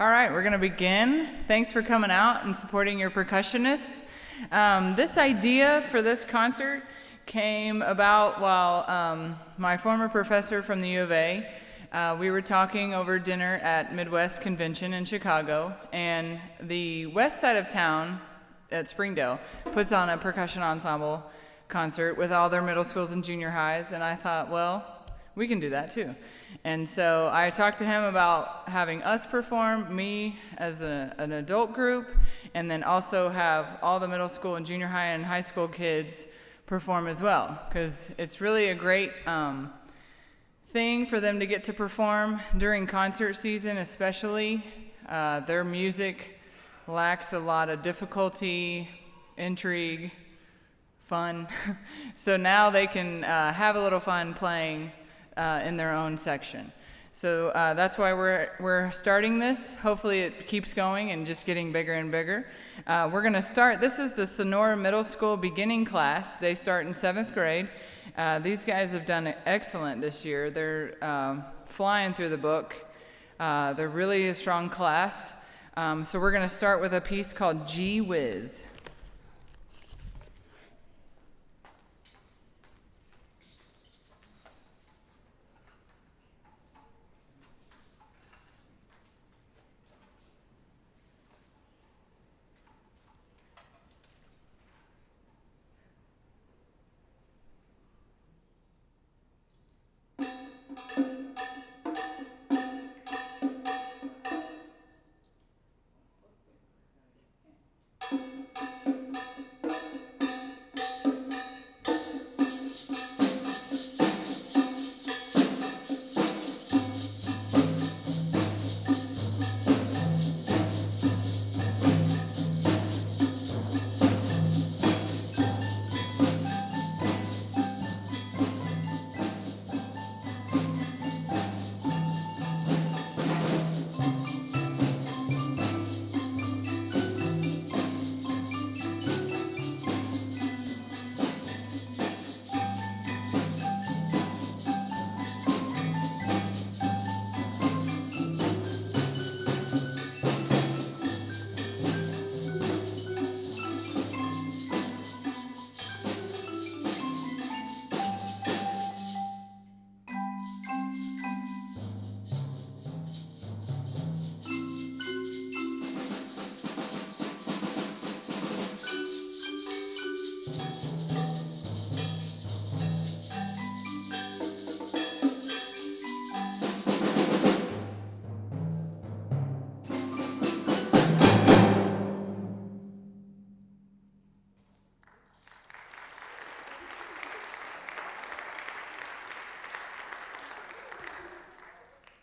All right, we're going to begin. Thanks for coming out and supporting your percussionists. This idea for this concert came about while my former professor from the U of A, we were talking over dinner at Midwest Convention in Chicago, and the west side of town at Springdale puts on a percussion ensemble concert with all their middle schools and junior highs, and I thought, well, we can do that too. And so I talked to him about having us perform, me as an adult group, and then also have all the middle school and junior high and high school kids perform as well, because it's really a great thing for them to get to perform during concert season especially. Their music lacks a lot of difficulty, intrigue, fun. So now they can have a little fun playing in their own section. So that's why we're starting this. Hopefully it keeps going and just getting bigger and bigger. We're going to start, this is the Sonora Middle School beginning class. They start in 7th grade. These guys have done excellent this year. They're flying through the book. They're really a strong class. So we're going to start with a piece called Gee Whiz.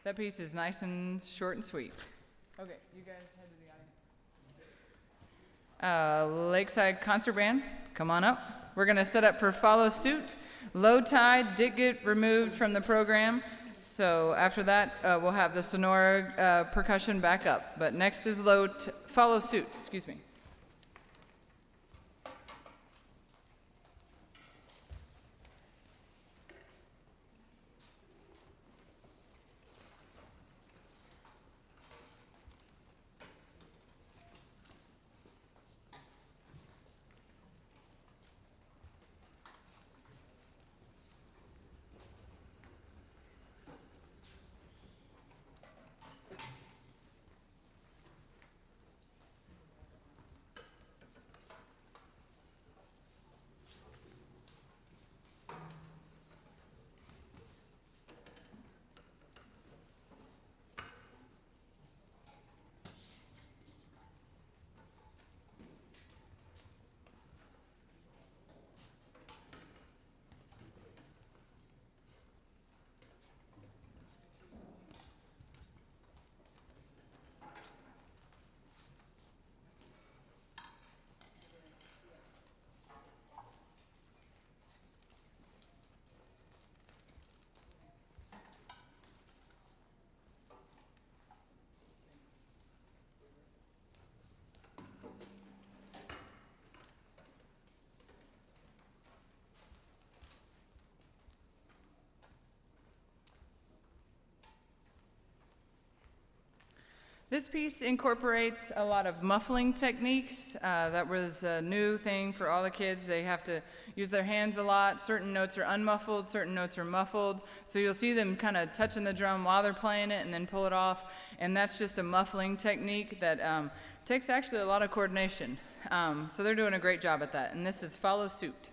That piece is nice and short and sweet. Okay, you guys head to the audience. Lakeside Concert Band, come on up. We're going to set up for Follow Suit. Low Tide did get removed from the program, so after that we'll have the Sonora percussion back up. But next is Follow Suit, excuse me. This piece incorporates a lot of muffling techniques. That was a new thing for all the kids. They have to use their hands a lot. Certain notes are unmuffled, certain notes are muffled. So you'll see them kind of touching the drum while they're playing it and then pull it off. And that's just a muffling technique that takes actually a lot of coordination. So they're doing a great job at that. And this is Follow Suit.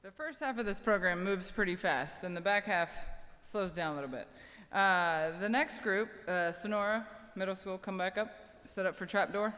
The first half of this program moves pretty fast, and the back half slows down a little bit. The next group, Sonora, middle school, come back up, set up for trapdoor.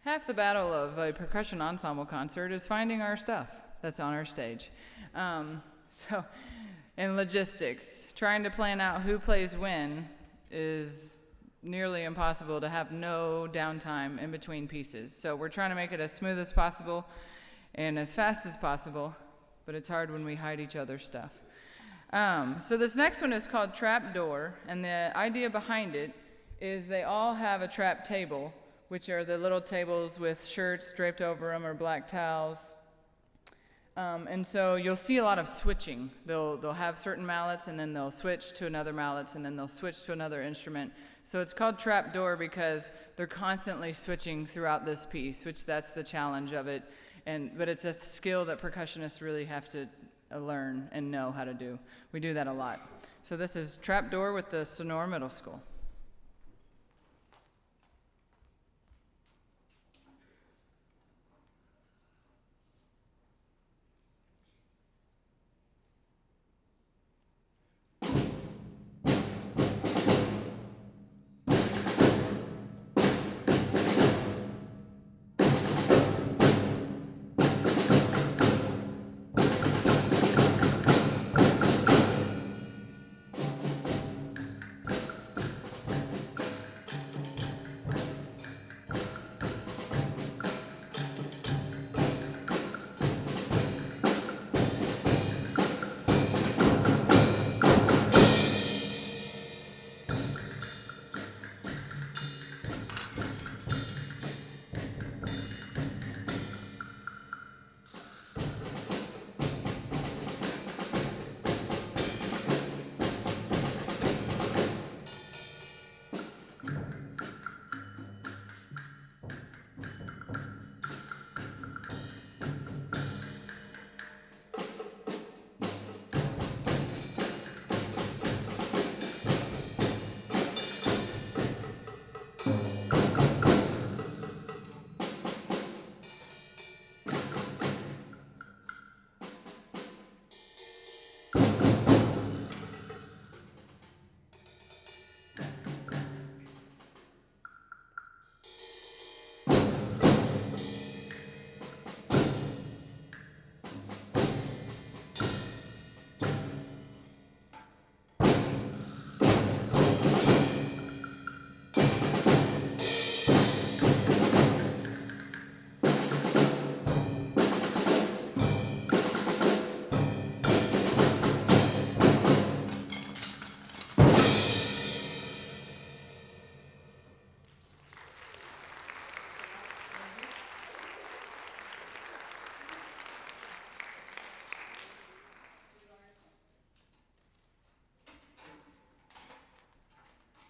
Half the battle of a percussion ensemble concert is finding our stuff that's on our stage. In logistics, trying to plan out who plays when is nearly impossible to have no downtime in between pieces. So we're trying to make it as smooth as possible and as fast as possible, but it's hard when we hide each other's stuff. So this next one is called Trap Door, and the idea behind it is they all have a trap table, which are the little tables with shirts draped over them or black towels. And so you'll see a lot of switching. They'll have certain mallets, and then they'll switch to another mallet, and then they'll switch to another instrument. So it's called trap door because they're constantly switching throughout this piece, which that's the challenge of it. But it's a skill that percussionists really have to learn and know how to do. We do that a lot. So this is trap door with the Sonora Middle School.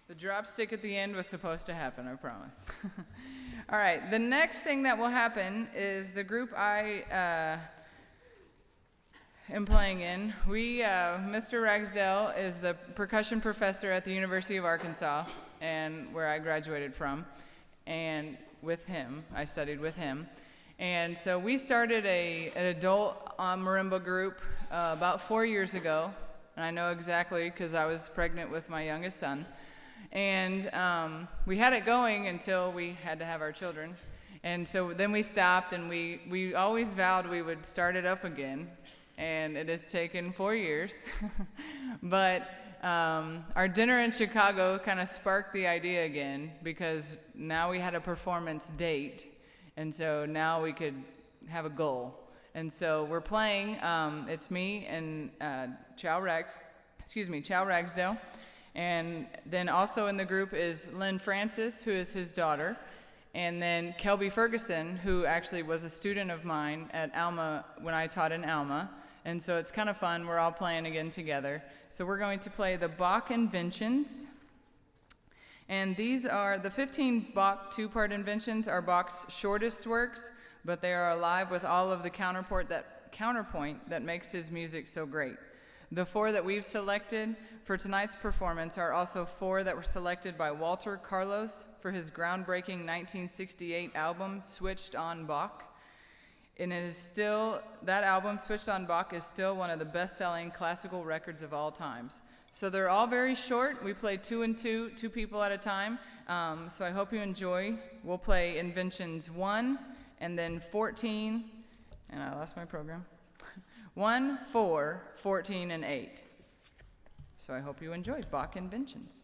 The drop stick at the end was supposed to happen, I promise. All right, the next thing that will happen is the group I am playing in. Mr. Ragsdale is the percussion professor at the University of Arkansas, and where I graduated from, and with him, I studied with him. And so we started an adult marimba group about 4 years ago, and I know exactly because I was pregnant with my youngest son. And we had it going until we had to have our children. And so then we stopped, and we always vowed we would start it up again. And it has taken 4 years. But our dinner in Chicago kind of sparked the idea again, because now we had a performance date. And so now we could have a goal. And so we're playing, it's me and Chow Ragsdale. And then also in the group is Lynn Francis, who is his daughter, and then Kelby Ferguson, who actually was a student of mine at Alma when I taught in Alma. And so it's kind of fun. We're all playing again together. So we're going to play the Bach Inventions. And these are the 15 Bach two-part inventions are Bach's shortest works, but they are alive with all of the counterpoint that makes his music so great. The 4 that we've selected for tonight's performance are also 4 that were selected by Walter Carlos for his groundbreaking 1968 album, Switched on Bach. And it is still, that album, Switched on Bach, is still one of the best-selling classical records of all times. So they're all very short. We play 2 and 2, 2 people at a time. So I hope you enjoy. We'll play Inventions 1 and then 14, and I lost my program. 1, 4, 14, and 8. So I hope you enjoy Bach Inventions.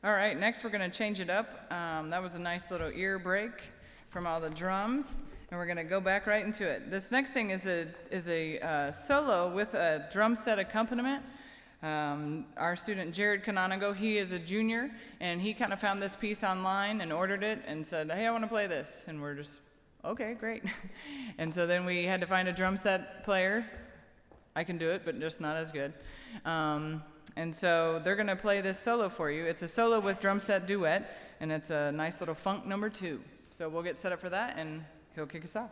All right, next we're going to change it up. That was a nice little ear break from all the drums, and we're going to go back right into it. This next thing is a solo with a drum set accompaniment. Our student Jared Canonigo, he is a junior, and he kind of found this piece online and ordered it and said, hey, I want to play this. And we're just, okay, great. And so then we had to find a drum set player. I can do it, but just not as good. And so they're going to play this solo for you. It's a solo with drum set duet, and it's a nice little funk number 2. So we'll get set up for that, and he'll kick us off.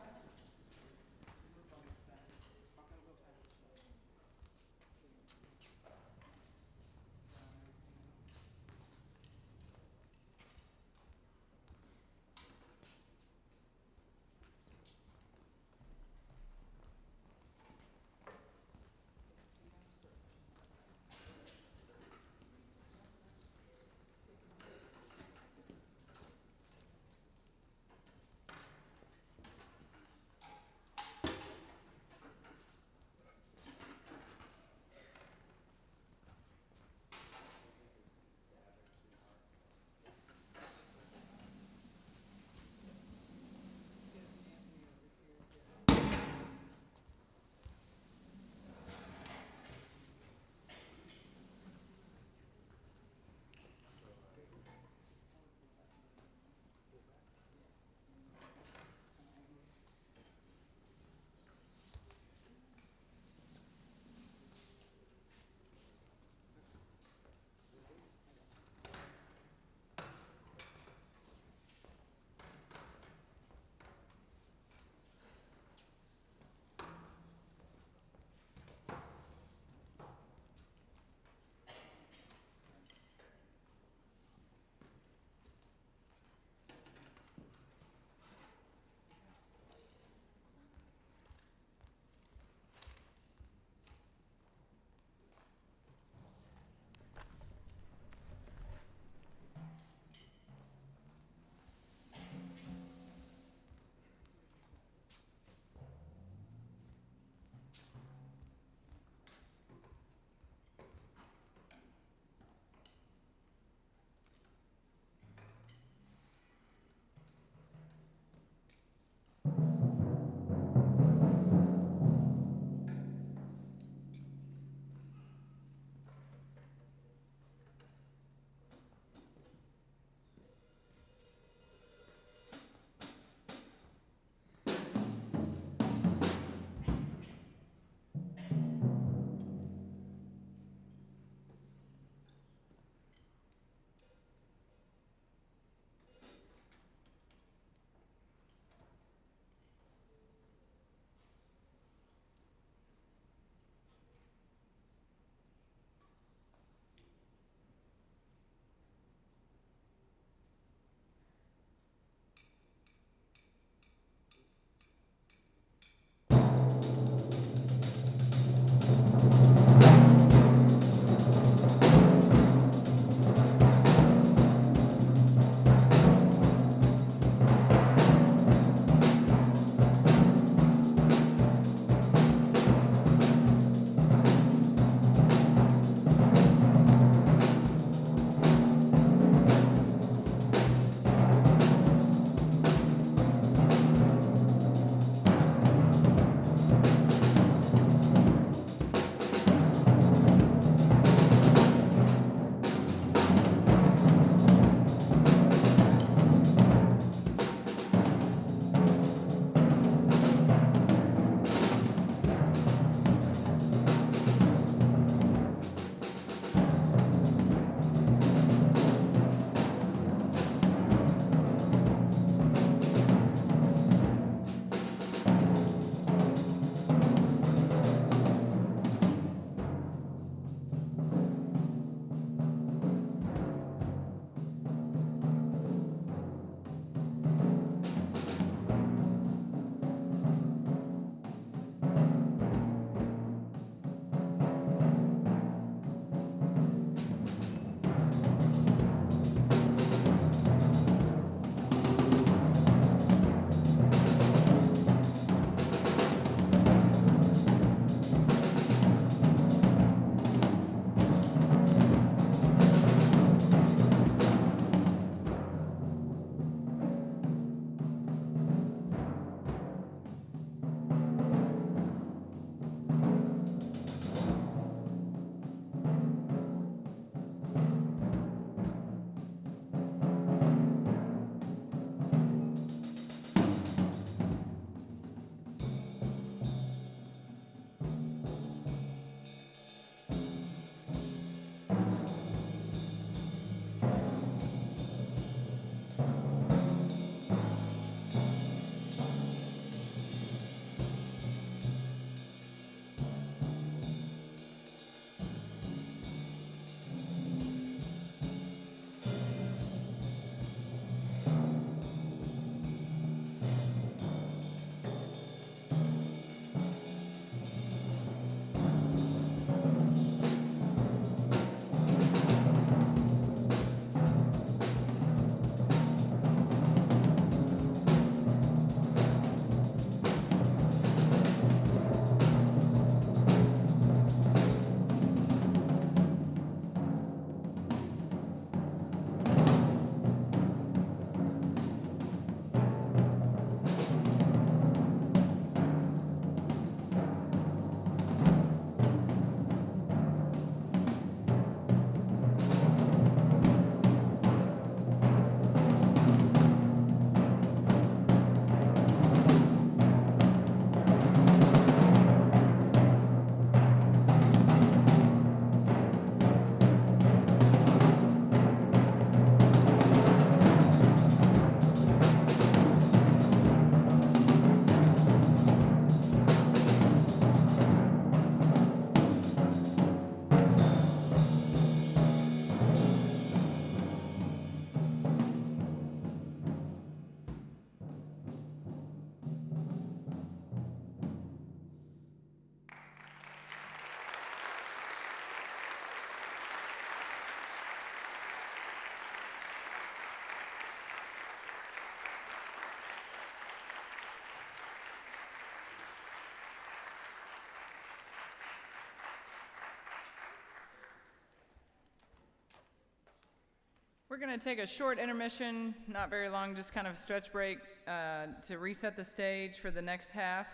We're going to take a short intermission, not very long, just kind of stretch break to reset the stage for the next half.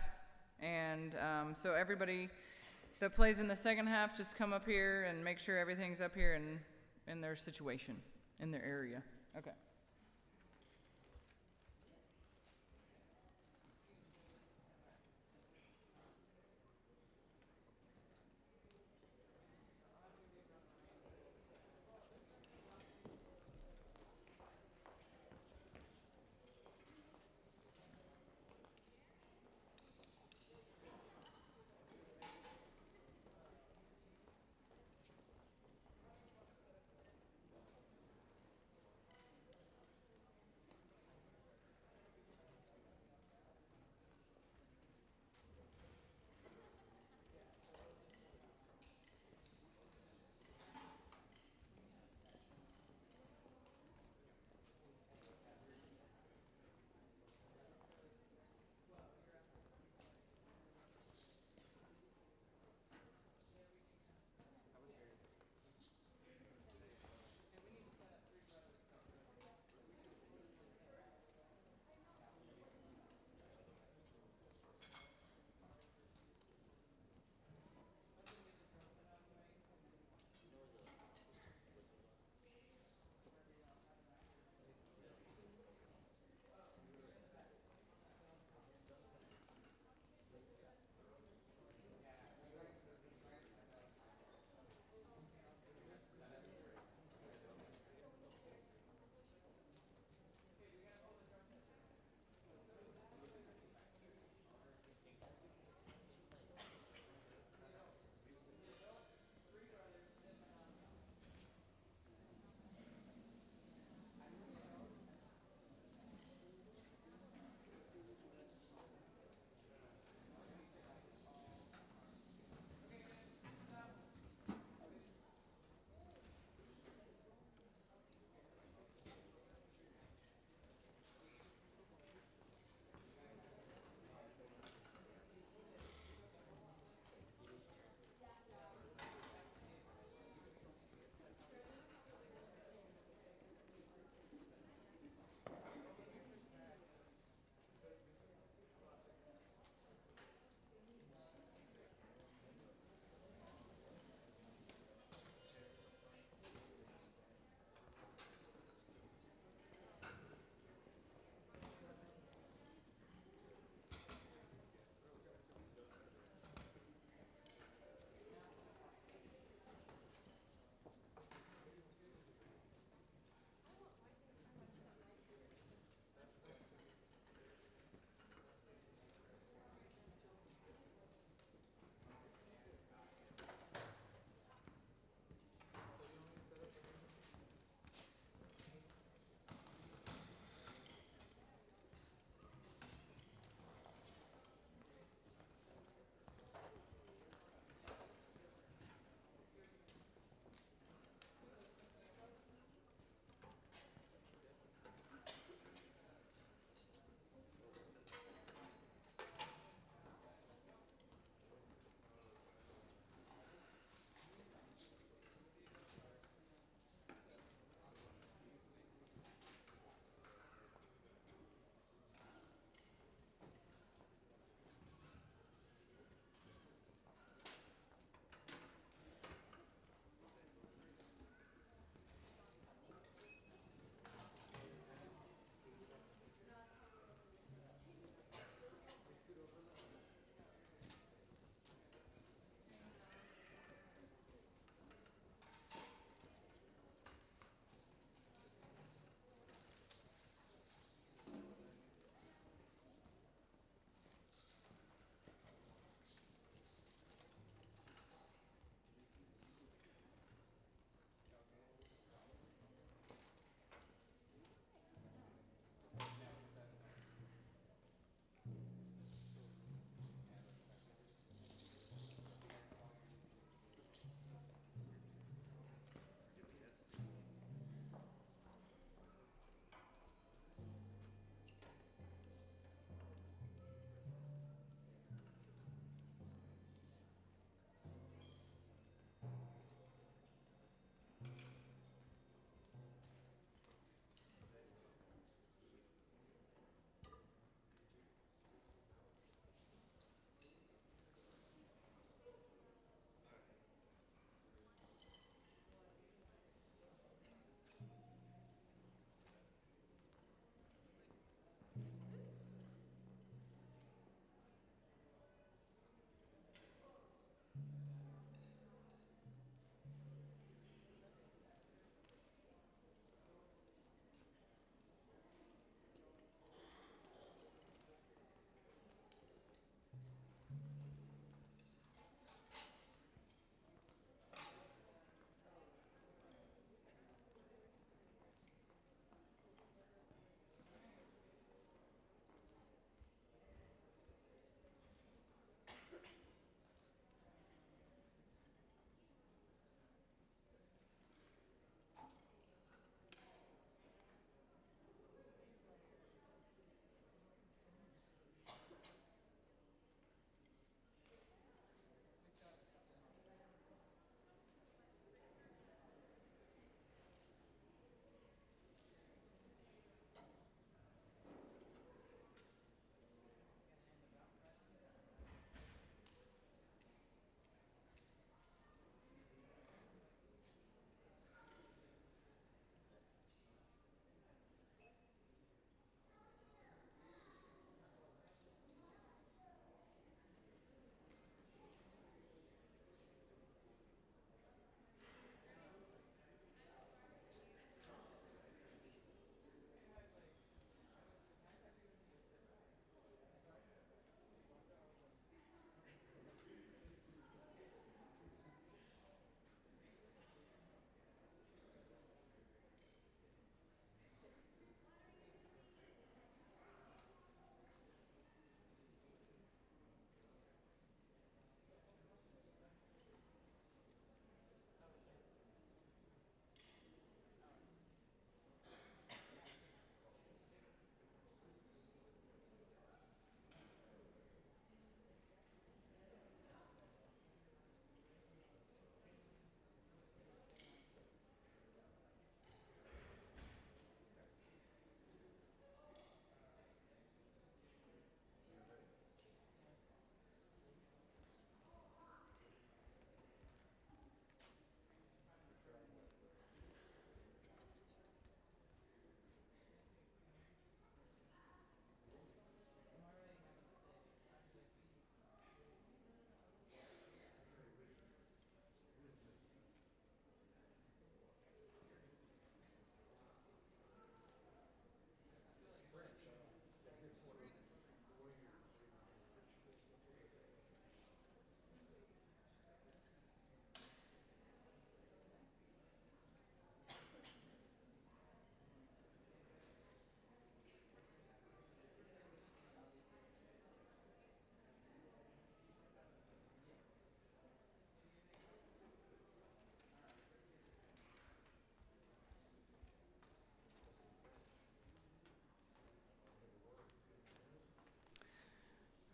And so everybody that plays in the second half, just come up here and make sure everything's up here in their situation, in their area. Okay.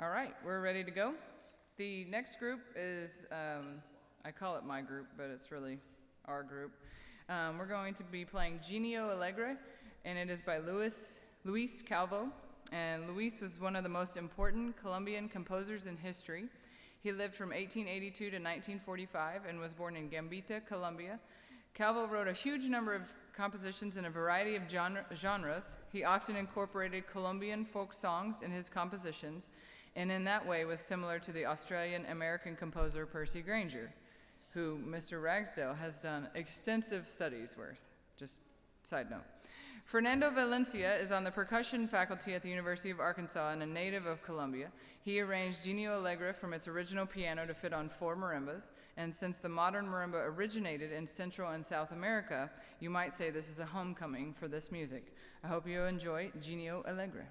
All right, we're ready to go. The next group is, I call it my group, but it's really our group. We're going to be playing Genio Alegre, and it is by Luis Calvo. And Luis was one of the most important Colombian composers in history. He lived from 1882 to 1945 and was born in Gambita, Colombia. Calvo wrote a huge number of compositions in a variety of genres. He often incorporated Colombian folk songs in his compositions, and in that way was similar to the Australian-American composer Percy Grainger, who Mr. Ragsdale has done extensive studies with. Just side note. Fernando Valencia is on the percussion faculty at the University of Arkansas and a native of Colombia. He arranged Genio Alegre from its original piano to fit on 4 marimbas, and since the modern marimba originated in Central and South America, you might say this is a homecoming for this music. I hope you enjoy Genio Alegre.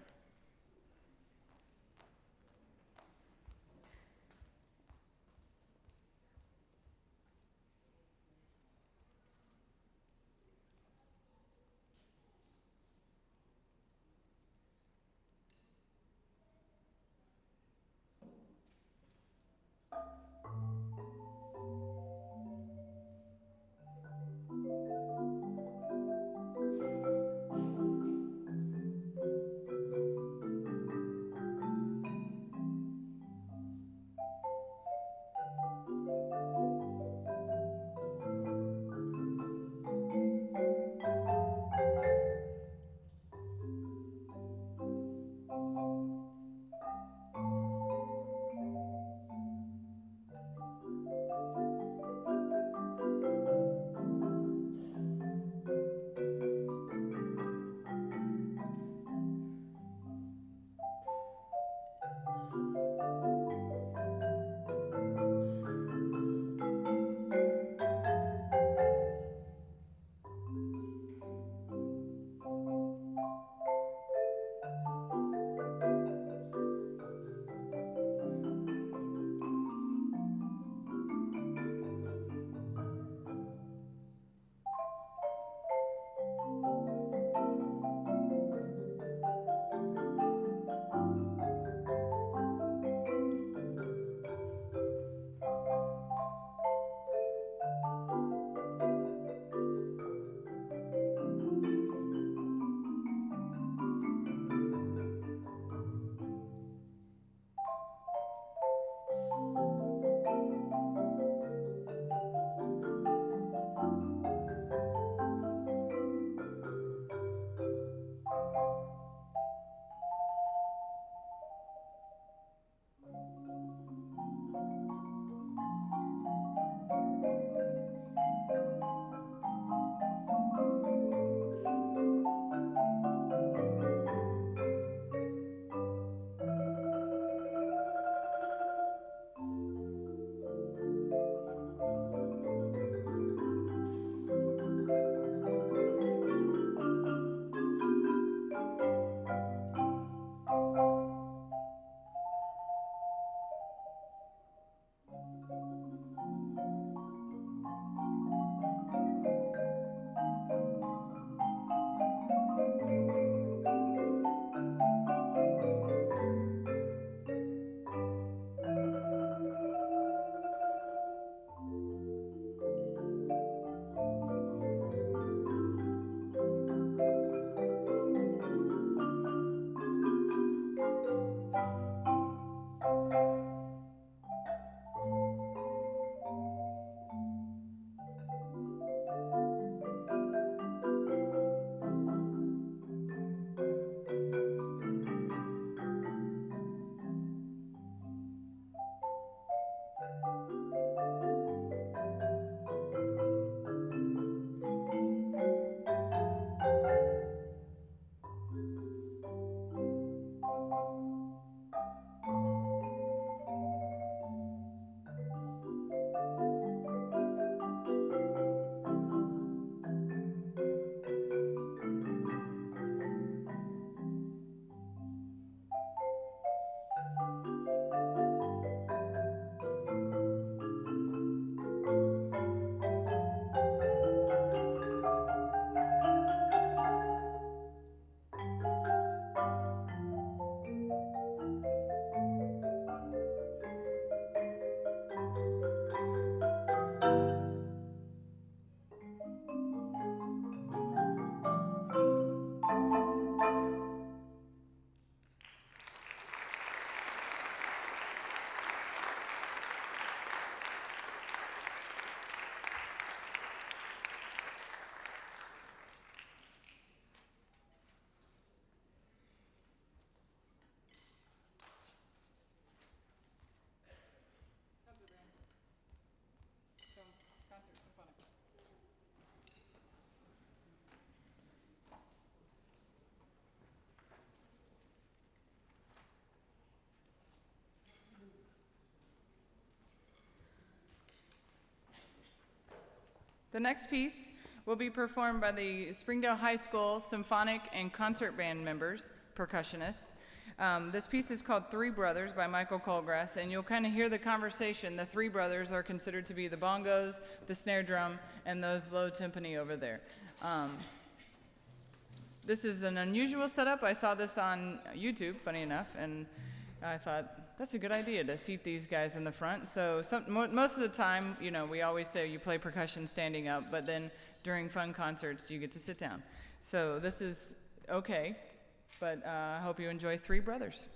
The next piece will be performed by the Springdale High School Symphonic and Concert Band members, percussionists. This piece is called Three Brothers by Michael Colgrass, and you'll kind of hear the conversation. The three brothers are considered to be the bongos, the snare drum, and those low timpani over there. This is an unusual setup. I saw this on YouTube, funny enough, and I thought, that's a good idea to seat these guys in the front. So most of the time, you know, we always say you play percussion standing up, but then during fun concerts, you get to sit down. So this is okay, but I hope you enjoy Three Brothers.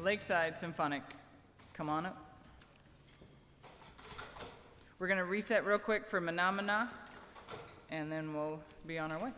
Lakeside Symphonic. Come on up. We're going to reset real quick for Mana Mana, and then we'll be on our way.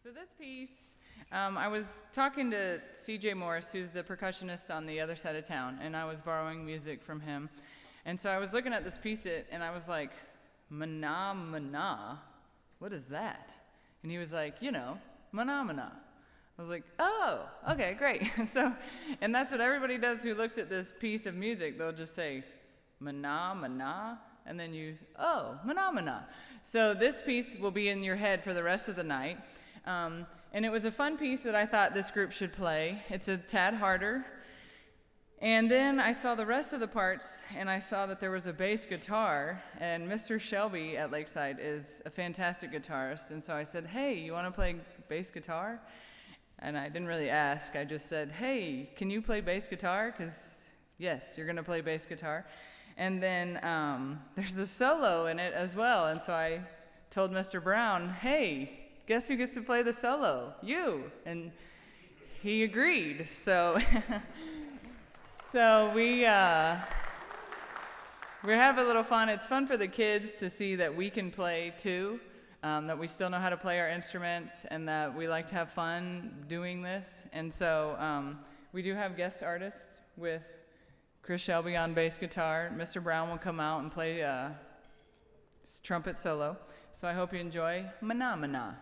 So this piece, I was talking to CJ Morris, who's the percussionist on the other side of town, and I was borrowing music from him. And so I was looking at this piece, and I was like, Mana Mana, what is that? And he was like, Mana Mana. I was like, oh, okay, great. And that's what everybody does who looks at this piece of music. They'll just say, Mana Mana, and then Mana Mana. So this piece will be in your head for the rest of the night. And it was a fun piece that I thought this group should play. It's a tad harder. And then I saw the rest of the parts, and I saw that there was a bass guitar, and Mr. Shelby at Lakeside is a fantastic guitarist. And so I said, hey, you want to play bass guitar? And I didn't really ask. I just said, hey, can you play bass guitar? Because, yes, you're going to play bass guitar. And then there's a solo in it as well. And so I told Mr. Brown, hey, guess who gets to play the solo? You. And he agreed. So we have a little fun. It's fun for the kids to see that we can play too, that we still know how to play our instruments, and that we like to have fun doing this. And so we do have guest artists with Chris Shelby on bass guitar. Mr. Brown will come out and play trumpet solo. So I hope you enjoy Mana Mana.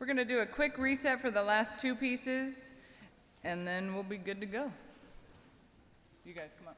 We're going to do a quick reset for the last two pieces, and then we'll be good to go. You guys come up.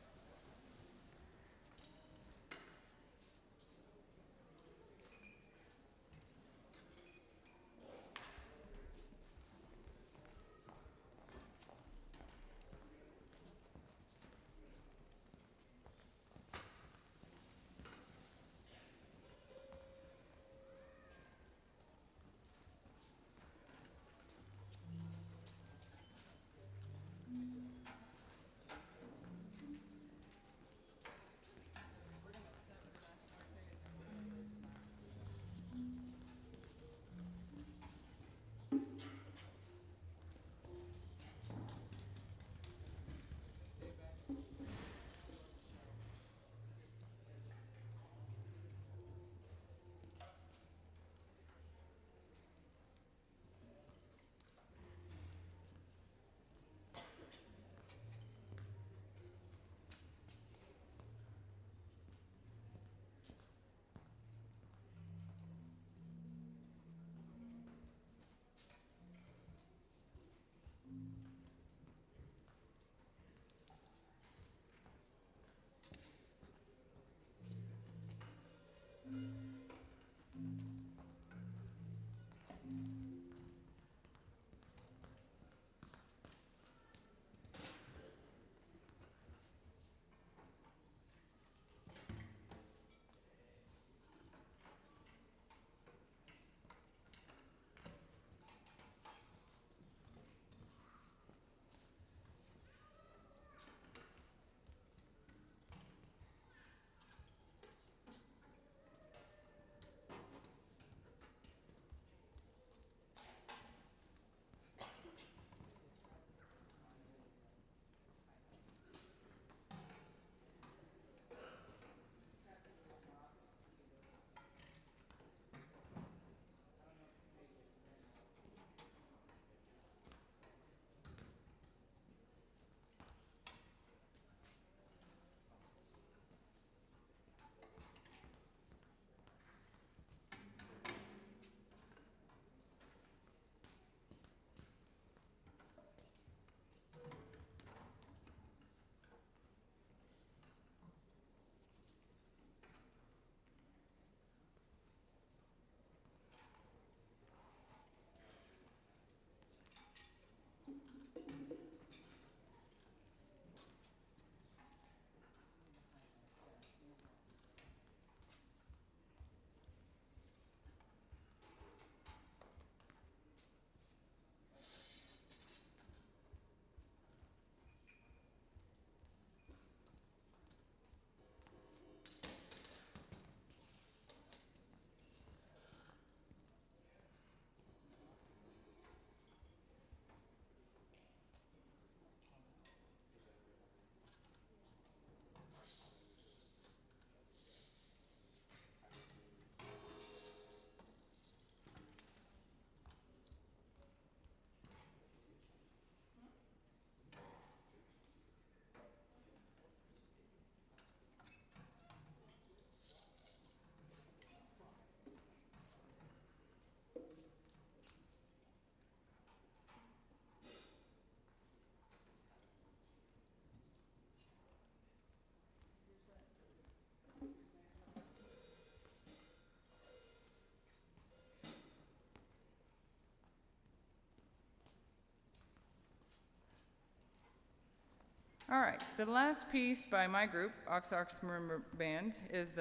All right, the last piece by my group, Ox Marimba Band, is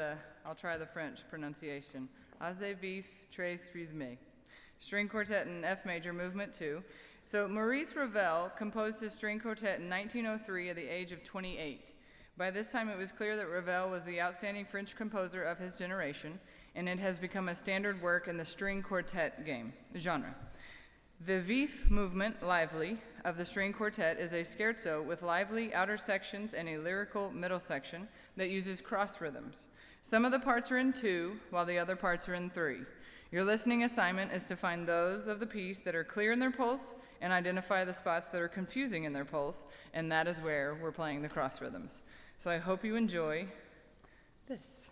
I'll try the French pronunciation, Assez Vif Tres Rythme, string quartet in F major, movement 2. So Maurice Ravel composed his string quartet in 1903 at the age of 28. By this time, it was clear that Ravel was the outstanding French composer of his generation, and it has become a standard work in the string quartet genre. The vif movement, lively, of the string quartet is a scherzo with lively outer sections and a lyrical middle section that uses cross rhythms. Some of the parts are in 2, while the other parts are in 3. Your listening assignment is to find those of the piece that are clear in their pulse and identify the spots that are confusing in their pulse, and that is where we're playing the cross rhythms. So I hope you enjoy this.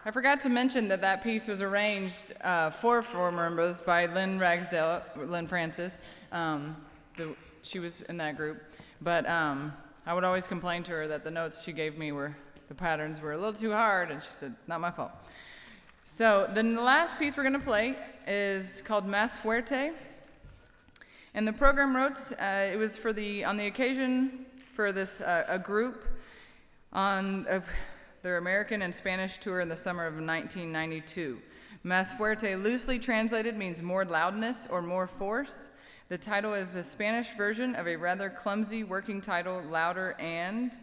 I forgot to mention that that piece was arranged for four members by Lynn Francis. She was in that group. But I would always complain to her that the notes she gave me the patterns were a little too hard, and she said, not my fault. So then the last piece we're going to play is called Más Fuerte. And the program notes, it was on the occasion for this a group of their American and Spanish tour in the summer of 1992. Más Fuerte, loosely translated, means more loudness or more force. The title is the Spanish version of a rather clumsy working title, Louder and ...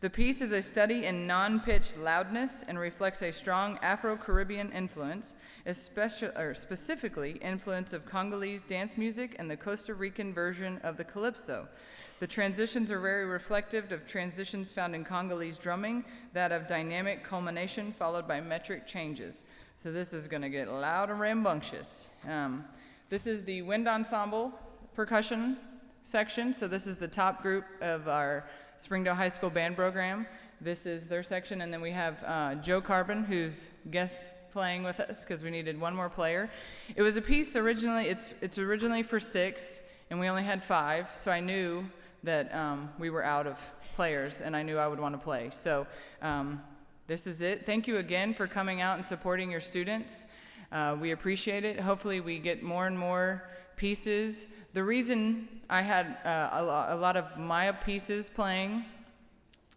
The piece is a study in non-pitch loudness and reflects a strong Afro-Caribbean influence, specifically influence of Congolese dance music and the Costa Rican version of the calypso. The transitions are very reflective of transitions found in Congolese drumming, that of dynamic culmination followed by metric changes. So this is going to get loud and rambunctious. This is the wind ensemble percussion section. So this is the top group of our Springdale High School band program. This is their section, and then we have Joe Carbon, who's guest playing with us because we needed one more player. It was a piece originally, it's originally for 6, and we only had 5, so I knew that we were out of players, and I knew I would want to play. So this is it. Thank you again for coming out and supporting your students. We appreciate it. Hopefully we get more and more pieces. The reason I had a lot of my pieces playing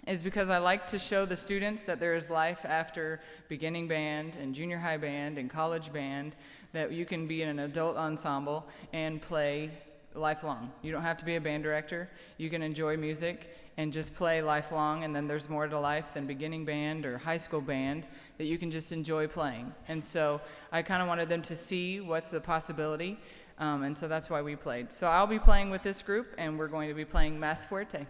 is because I like to show the students that there is life after beginning band and junior high band and college band, that you can be in an adult ensemble and play lifelong. You don't have to be a band director. You can enjoy music and just play lifelong, and then there's more to life than beginning band or high school band that you can just enjoy playing. And so I kind of wanted them to see what's the possibility, and so that's why we played. So I'll be playing with this group, and we're going to be playing Más Fuerte.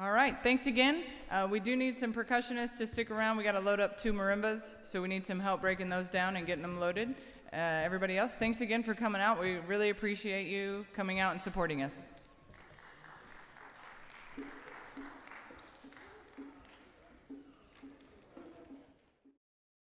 All right, thanks again. We do need some percussionists to stick around. We got to load up 2 marimbas, so we need some help breaking those down and getting them loaded. Everybody else, thanks again for coming out. We really appreciate you coming out and supporting us.